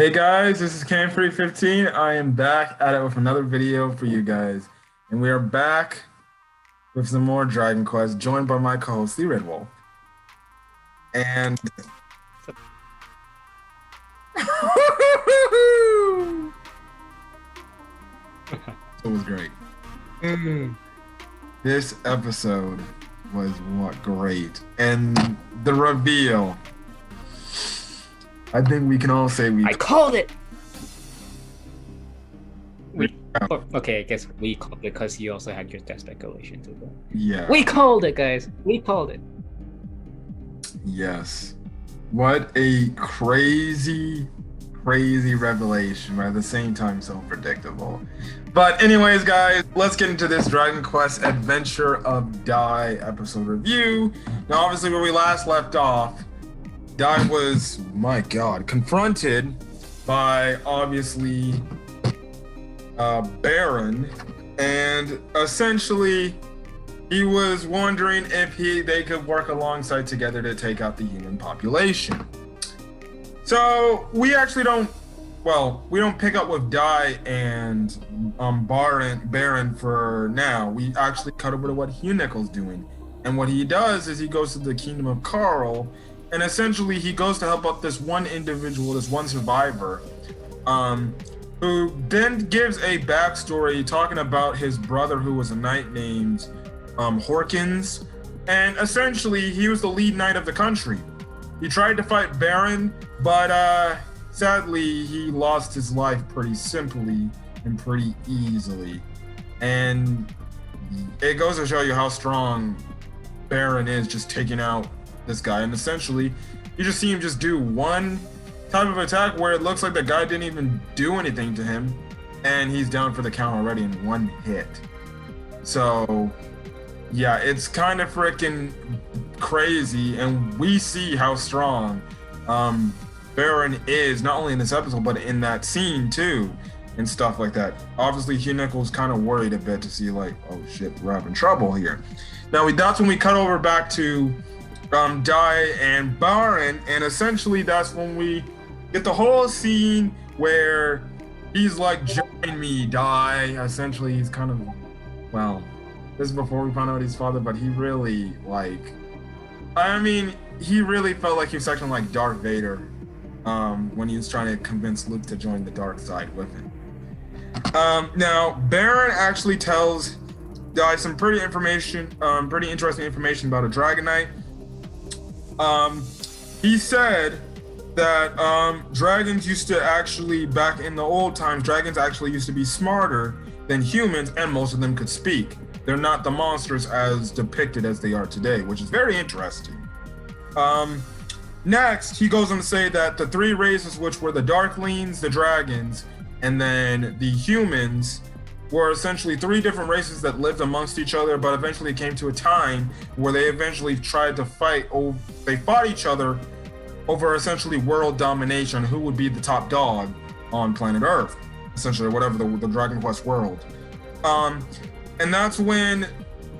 Hey guys, this is Cam315. I am back at it with another video for you guys. And we are back with some more Dragon Quest, joined by my co-host, the Red Wolf. And it was great. This episode was great. And the reveal. I think we can all say I called it. Okay, I guess we called it because you also had your death speculation too. Yeah. We called it, guys. We called it. Yes. What a crazy revelation, but at the same time so predictable. But anyways, guys, let's get into this Dragon Quest Adventure of Dai episode review. Now, obviously, where we last left off, Dai was, my God, confronted by, obviously, Baran, and essentially he was wondering if they could work alongside together to take out the human population. So we actually don't pick up with Dai and Baran for now. We actually cut over to what Hugh doing. And what he does is he goes to the kingdom of Carl, and essentially he goes to help out this one individual, this one survivor, who then gives a backstory talking about his brother who was a knight named Horkins. And essentially he was the lead knight of the country. He tried to fight Baran, but sadly he lost his life pretty simply and pretty easily. And it goes to show you how strong Baran is, just taking out this guy. And essentially you just see him just do one type of attack where it looks like the guy didn't even do anything to him, and he's down for the count already in one hit. So yeah, it's kind of freaking crazy, and we see how strong Baran is, not only in this episode but in that scene too, and stuff like that. Obviously Hugh kind of worried a bit to see like, oh shit, we're having trouble here. Now that's when we cut over back to Dai and Baran, and essentially that's when we get the whole scene where he's like, join me, Dai. Essentially he's kind of, well, this is before we found out he's father, but he really he really felt like he was acting like Darth Vader when he was trying to convince Luke to join the dark side with him. Now Baran actually tells Dai some pretty interesting information about a Dragon Knight. He said that dragons used to actually, back in the old times, dragons actually used to be smarter than humans, and most of them could speak. They're not the monsters as depicted as they are today, which is very interesting. Next, he goes on to say that the three races, which were the Darklings, the dragons, and then the humans, were essentially three different races that lived amongst each other, but eventually came to a time where they eventually tried to they fought each other over essentially world domination, who would be the top dog on planet Earth, essentially, whatever the Dragon Quest world. And that's when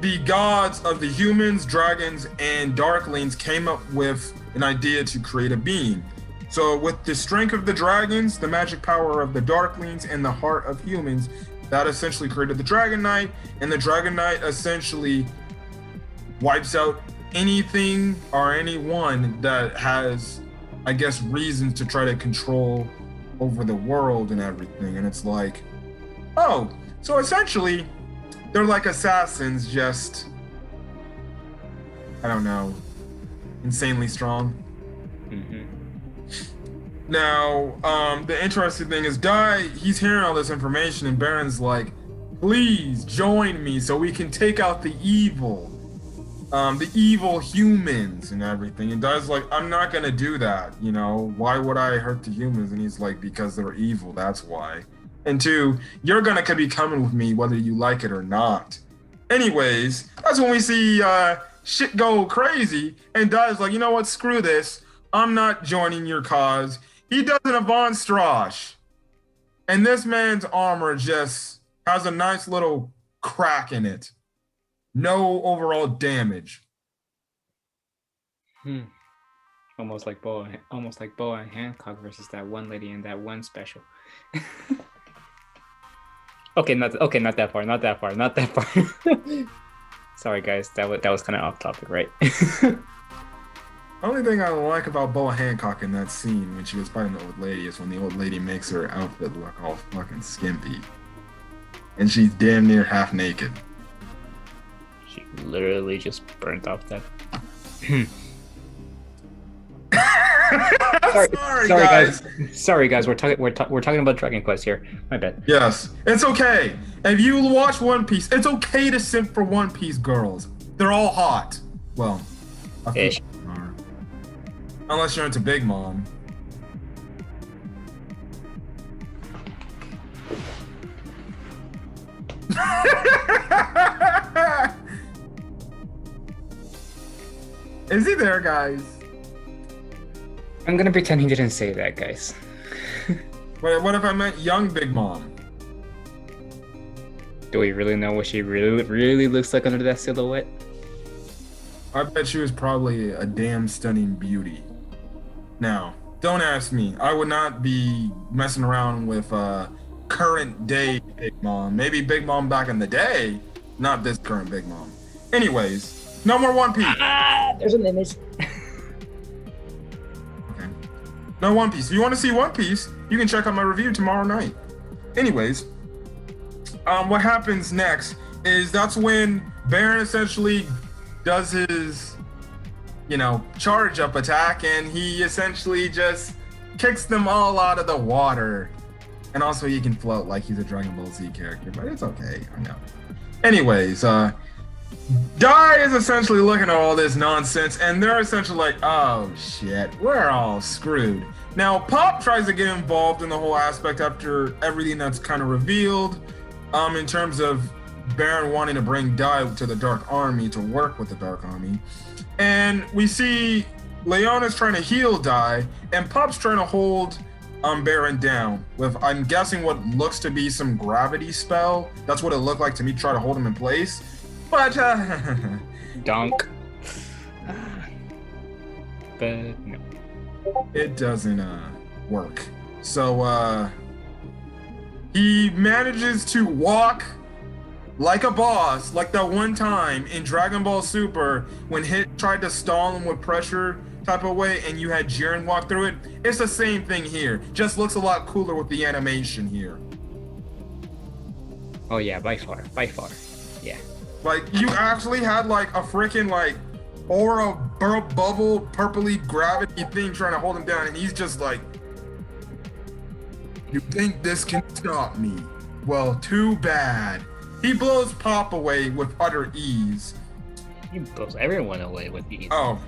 the gods of the humans, dragons, and darklings came up with an idea to create a being. So with the strength of the dragons, the magic power of the darklings, and the heart of humans, that essentially created the Dragon Knight, and the Dragon Knight essentially wipes out anything or anyone that has, I guess, reasons to try to control over the world and everything. And it's like, oh, so essentially they're like assassins, just, I don't know, insanely strong. Mm-hmm. Now, the interesting thing is Dai, he's hearing all this information, and Baran's like, please join me so we can take out the evil humans and everything. And Dai's like, I'm not gonna do that, you know, why would I hurt the humans? And he's like, because they're evil, that's why. And two, you're gonna be coming with me whether you like it or not. Anyways, that's when we see shit go crazy, and Dai's like, you know what, screw this, I'm not joining your cause. He does an avant strash, and this man's armor just has a nice little crack in it. No overall damage. almost like Boa and Hancock versus that one lady in that one special. Not that far, not that far. Sorry, guys, that was kind of off topic, right? Only thing I like about Boa Hancock in that scene when she was fighting the old lady is when the old lady makes her outfit look all fucking skimpy. And she's damn near half naked. She literally just burnt off that. Sorry, guys. We're talking about Dragon Quest here. My bad. Yes, it's okay. If you watch One Piece, it's okay to simp for One Piece girls. They're all hot. Well, a few Ish. are. Unless you're into Big Mom. Is he there, guys? I'm gonna pretend he didn't say that, guys. Wait, what if I meant young Big Mom? Do we really know what she really looks like under that silhouette? I bet she was probably a damn stunning beauty. Now, don't ask me. I would not be messing around with current day Big Mom. Maybe Big Mom back in the day, not this current Big Mom. Anyways, no more One Piece. There's an image. Okay. No One Piece. If you want to see One Piece, you can check out my review tomorrow night. Anyways, what happens next is that's when Baran essentially does his, charge up attack, and he essentially just kicks them all out of the water. And also he can float like he's a Dragon Ball Z character, but it's okay, I know. Anyways, Dai is essentially looking at all this nonsense, and they're essentially like, oh shit, we're all screwed. Now, Pop tries to get involved in the whole aspect after everything that's kind of revealed, in terms of Baran wanting to bring Dai to the Dark Army to work with the Dark Army. And we see Leona's trying to heal Dai, and Pop's trying to hold Baran down with, I'm guessing, what looks to be some gravity spell. That's what it looked like to me, try to hold him in place. But, Donk. But no. It doesn't, work. So, he manages to walk like a boss, like that one time in Dragon Ball Super when Hit tried to stall him with pressure type of way and you had Jiren walk through it. It's the same thing here. Just looks a lot cooler with the animation here. Oh yeah, by far. Yeah. Like, you actually had like a freaking like aura bubble purpley gravity thing trying to hold him down, and he's just like, you think this can stop me? Well, too bad. He blows Pop away with utter ease. He blows everyone away with ease. Oh,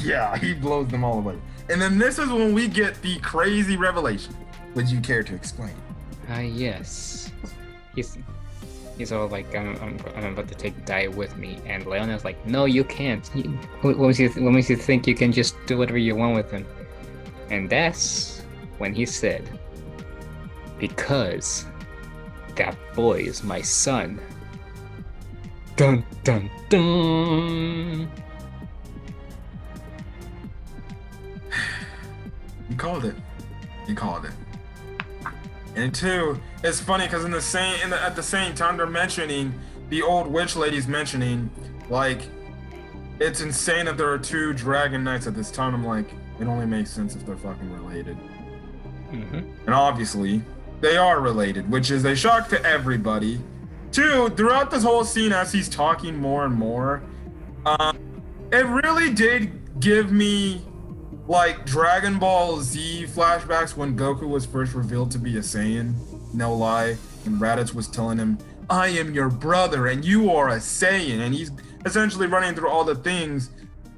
yeah, he blows them all away. And then this is when we get the crazy revelation. Would you care to explain? Yes. He's all like, I'm about to take Dai with me, and Leona's like, no, you can't. What makes you think you can just do whatever you want with him? And that's when he said, because that boy is my son. Dun dun dun. You called it. And two, it's funny because at the same time they're mentioning, the old witch lady's mentioning, like, it's insane that there are two dragon knights at this time. I'm like, it only makes sense if they're fucking related. Mm-hmm. And obviously, they are related, which is a shock to everybody. Two, throughout this whole scene as he's talking more and more, it really did give me like Dragon Ball Z flashbacks when Goku was first revealed to be a Saiyan. No lie. And Raditz was telling him, I am your brother and you are a Saiyan. And he's essentially running through all the things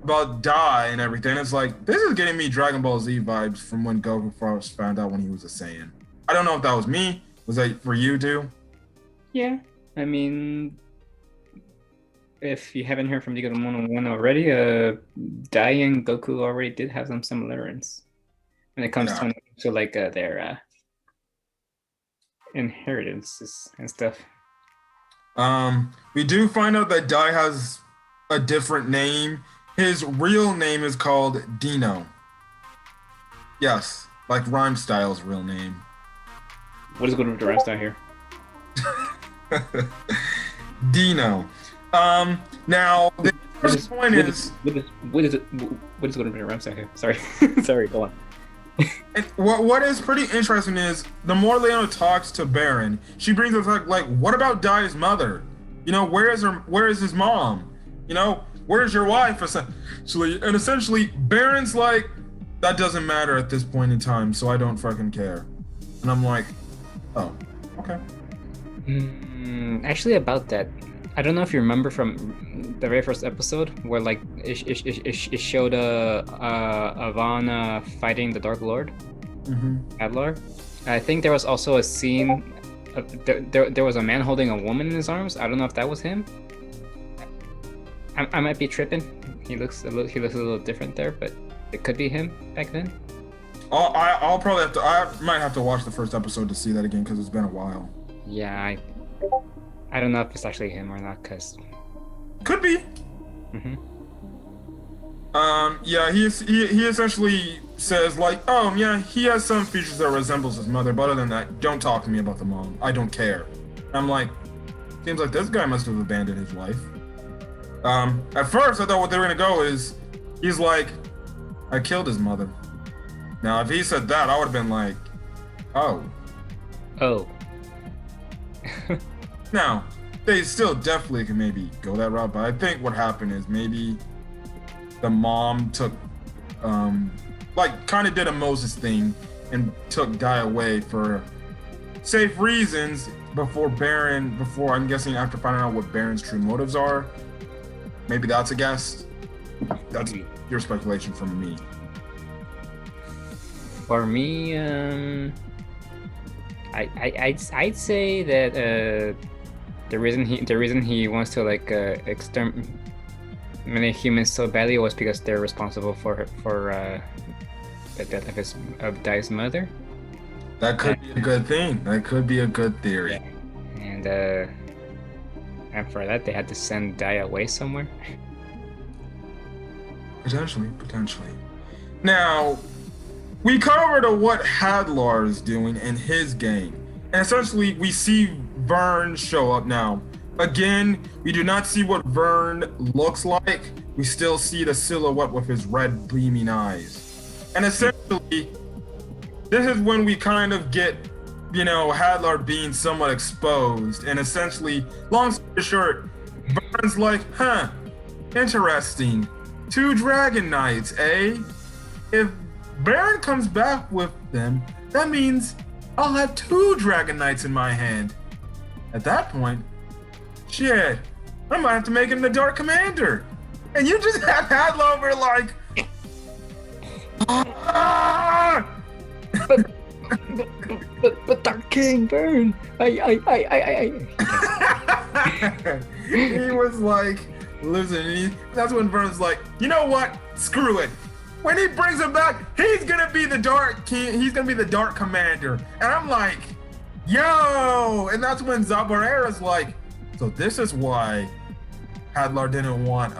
about Dai and everything. It's like, this is getting me Dragon Ball Z vibes from when Goku first found out when he was a Saiyan. I don't know if that was me. Was that for you too? Yeah, I mean, if you haven't heard from League of the One already, Dai and Goku already did have some similarities when it comes to like their inheritances and stuff. We do find out that Dai has a different name. His real name is called Dino. Yes, like Rhymesteil's real name. What is going on with the rest out here? Dino. Now the first point is What is going on with the rest out here? Sorry, sorry. Go on. and what is pretty interesting is the more Leona talks to Baron, she brings up like what about Dai's mother? You know, where is his mom? You know, where's your wife? Essentially, Baron's like, that doesn't matter at this point in time, so I don't fucking care. And I'm like, oh, okay. Actually, about that, I don't know if you remember from the very first episode where like it showed Ivana fighting the Dark Lord, Adlar. I think there was also a scene. There was a man holding a woman in his arms. I don't know if that was him. I might be tripping. He looks a little different there, but it could be him back then. I'll probably have to. I might have to watch the first episode to see that again because it's been a while. Yeah, I don't know if it's actually him or not, cause could be. Yeah, he essentially says like, oh yeah, he has some features that resembles his mother, but other than that, don't talk to me about the mom. I don't care. I'm like, seems like this guy must have abandoned his wife. At first I thought what they were gonna go is, he's like, I killed his mother. Now if he said that, I would have been like, oh. Now, they still definitely can maybe go that route, but I think what happened is maybe the mom took, like, kind of did a Moses thing and took Dai away for safe reasons before I'm guessing after finding out what Baron's true motives are. Maybe that's a guess. That's your speculation from me. For me, I'd say that the reason he wants to like exterminate humans so badly was because they're responsible for the death of Dai's mother. That could be a good thing. That could be a good theory. Yeah. And for that they had to send Dai away somewhere. Potentially. Now, we covered what Hadlar is doing in his game, and essentially we see Vern show up now. Again, we do not see what Vern looks like. We still see the silhouette with his red gleaming eyes. And essentially, this is when we kind of get, Hadlar being somewhat exposed. And essentially, long story short, Vern's like, interesting. 2 Dragon Knights, eh? If Baron comes back with them, that means I'll have 2 Dragon Knights in my hand. At that point, shit, I might have to make him the Dark Commander. And you just have Hadlar over like, but Dark King Baron, He was like, listen, that's when Vern's like, you know what? Screw it. When he brings him back, he's gonna be the Dark King. He's gonna be the Dark Commander. And I'm like, yo! And that's when Zabarera's like, so this is why Hadlar didn't want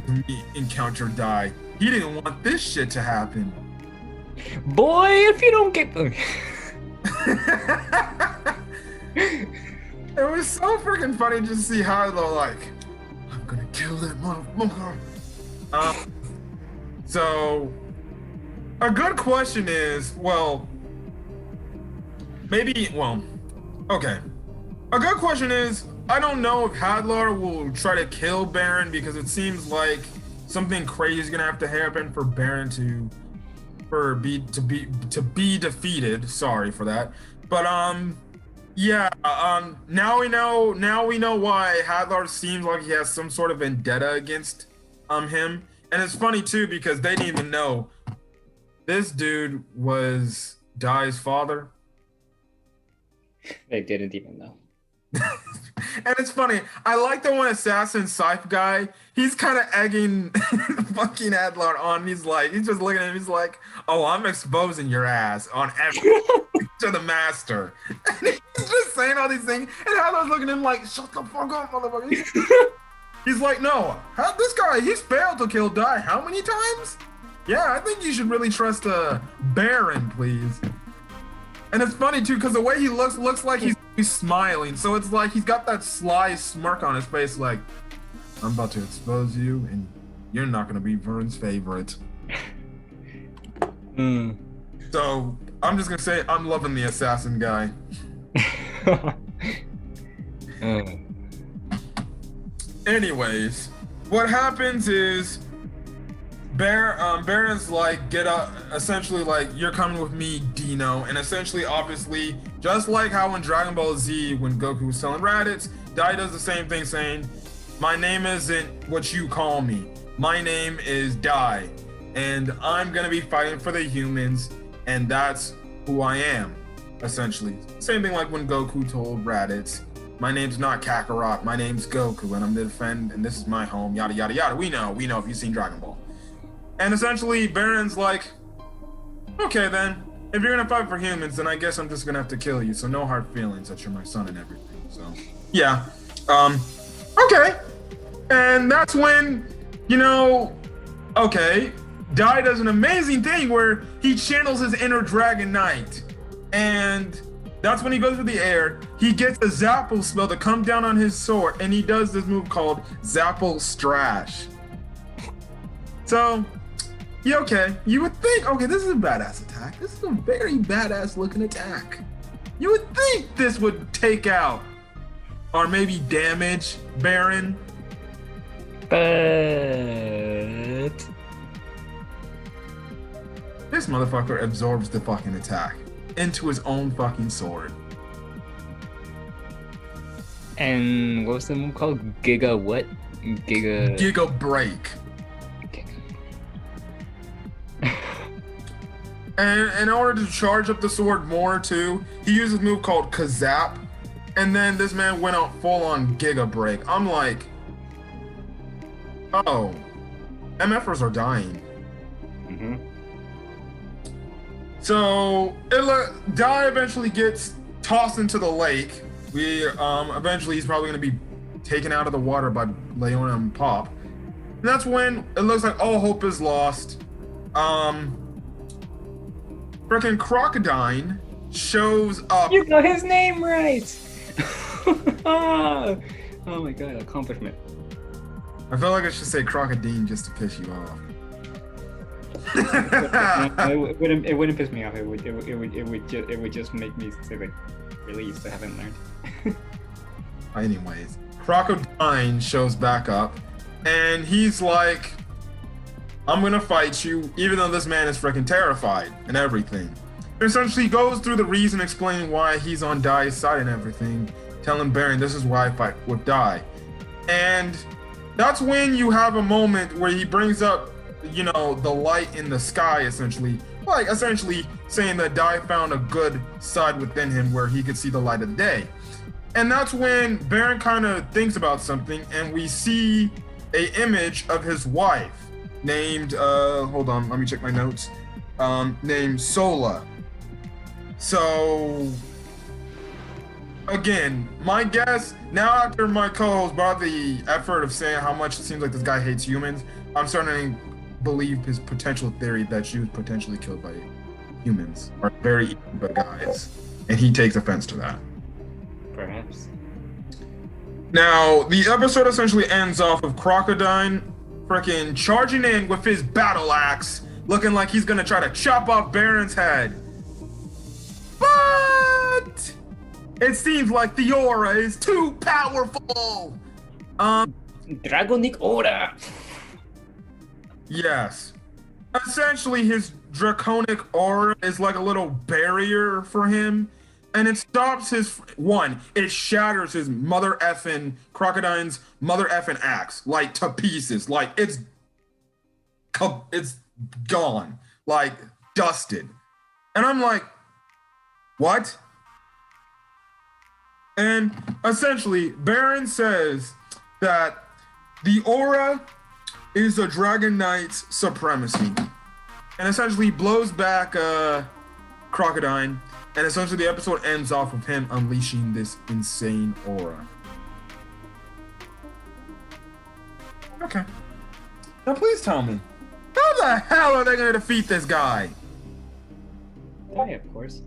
me encounter Dai. He didn't want this shit to happen. Boy, if you don't get them. It was so freaking funny just to see Hadlar like, I'm gonna kill that motherfucker. So, a good question is, okay. A good question is, I don't know if Hadlar will try to kill Baron because it seems like something crazy is gonna have to happen for Baron to be defeated. Sorry for that, but now we know why Hadlar seems like he has some sort of vendetta against him. And it's funny too because they didn't even know this dude was Dai's father. They didn't even know. And it's funny. I like the one assassin Scythe guy. He's kind of egging fucking Hadlar on. He's just looking at him. He's like, "Oh, I'm exposing your ass on to the master." And he's just saying all these things, and Hadlar's looking at him like, "Shut the fuck up, motherfucker." He's like, no, this guy, he's failed to kill Dai how many times? Yeah, I think you should really trust Baran, please. And it's funny too, because the way he looks like he's smiling. So it's like he's got that sly smirk on his face, like, I'm about to expose you, and you're not gonna be Vern's favorite. So I'm just gonna say I'm loving the assassin guy. Anyways, what happens is Baron's like, get up, essentially like, you're coming with me, Dino, and essentially, obviously, just like how in Dragon Ball Z, when Goku was selling Raditz, Dai does the same thing, saying, my name isn't what you call me. My name is Dai, and I'm gonna be fighting for the humans, and that's who I am, essentially. Same thing like when Goku told Raditz, my name's not Kakarot, my name's Goku, and I'm to defend, and this is my home, yada yada yada. We know if you've seen Dragon Ball. And essentially, Baron's like, okay then, if you're gonna fight for humans, then I guess I'm just gonna have to kill you, so no hard feelings that you're my son and everything. So, yeah. Okay. And that's when, okay, Dai does an amazing thing where he channels his inner Dragon Knight. And that's when he goes through the air, he gets a Zapple spell to come down on his sword, and he does this move called Zapple Strash. So, yeah, okay, you would think, okay, this is a badass attack. This is a very badass looking attack. You would think this would take out, or maybe damage, Baron. But this motherfucker absorbs the fucking attack into his own fucking sword. And what was the move called? Giga what? Giga Break. And in order to charge up the sword more too, he uses a move called Kazap. And then this man went out full on Giga Break. I'm like, oh, MFers are dying. Mm-hmm. So Dai eventually gets tossed into the lake. Eventually he's probably gonna be taken out of the water by Leona and Pop. And that's when it looks like all hope is lost. Freaking Crocodile shows up. You got his name right! Oh my god, accomplishment. I feel like I should say Crocodile just to piss you off. It wouldn't piss me off. It would just make me say like relieved I haven't learned. Anyways, Crocodile shows back up, and he's like, I'm gonna fight you, even though this man is freaking terrified and everything. Essentially goes through the reason explaining why he's on Dai's side and everything, telling Baron this is why I fight with Dai. And that's when you have a moment where he brings up, the light in the sky, essentially saying that Dai found a good side within him where he could see the light of the day. And that's when Baron kind of thinks about something, and we see a image of his wife named, hold on, let me check my notes, named Sola. So, again, my guess, now after my co-host brought the effort of saying how much it seems like this guy hates humans, I'm starting to believe his potential theory that she was potentially killed by humans, or very evil bad guys, and he takes offense to that. Perhaps. Now, the episode essentially ends off with Crocodile freaking charging in with his battle axe, looking like he's gonna try to chop off Baron's head. But it seems like the aura is too powerful. Dragonic aura. Yes. Essentially, his draconic aura is like a little barrier for him, and it stops it shatters his Crocodile's mother effing axe, like, to pieces. Like, it's gone, like, dusted. And I'm like, what? And essentially, Baron says that the aura is a Dragon Knight's supremacy. And essentially blows back Crocodile. And essentially the episode ends off with him unleashing this insane aura. Okay. Now please tell me, how the hell are they gonna defeat this guy? Dai, of course.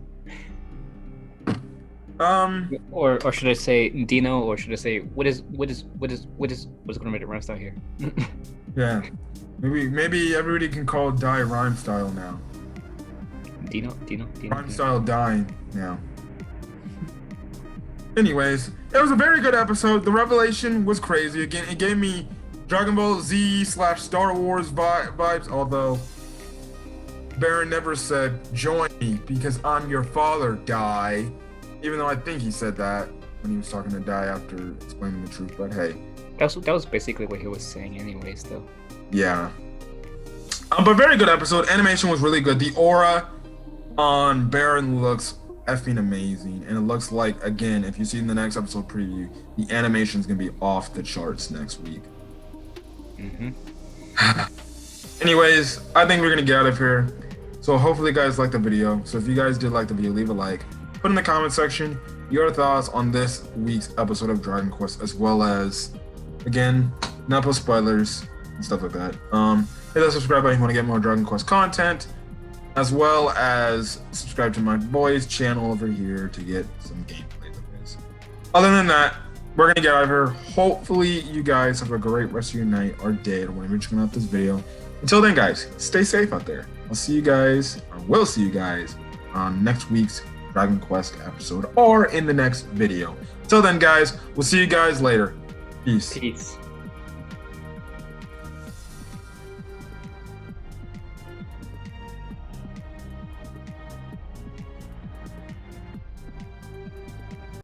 Or should I say Dino, or should I say what's gonna make it rhyme style here? Yeah. Maybe everybody can call Dai rhyme style now. Dino. Rhyme style dying now. Anyways, it was a very good episode. The revelation was crazy. Again, it gave me Dragon Ball Z / Star Wars vibes, although Baran never said, join me because I'm your father, Dai. Even though I think he said that when he was talking to Dai after explaining the truth, but hey. That was basically what he was saying anyways, though. Yeah. But very good episode. Animation was really good. The aura on Baran looks effing amazing. And it looks like, again, if you see in the next episode preview, the animation is going to be off the charts next week. Anyways, I think we're going to get out of here. So hopefully you guys liked the video. So if you guys did like the video, leave a like. Put in the comment section your thoughts on this week's episode of Dragon Quest, as well as, again, not post spoilers and stuff like that. Hit that subscribe button if you want to get more Dragon Quest content, as well as subscribe to my boys' channel over here to get some gameplay of this. Other than that, we're going to get out of here. Hopefully you guys have a great rest of your night or day or whenever you're checking out this video. Until then, guys, stay safe out there. I'll see you guys, or we'll see you guys on next week's Dragon Quest episode or in the next video. Till then, guys, we'll see you guys later. Peace.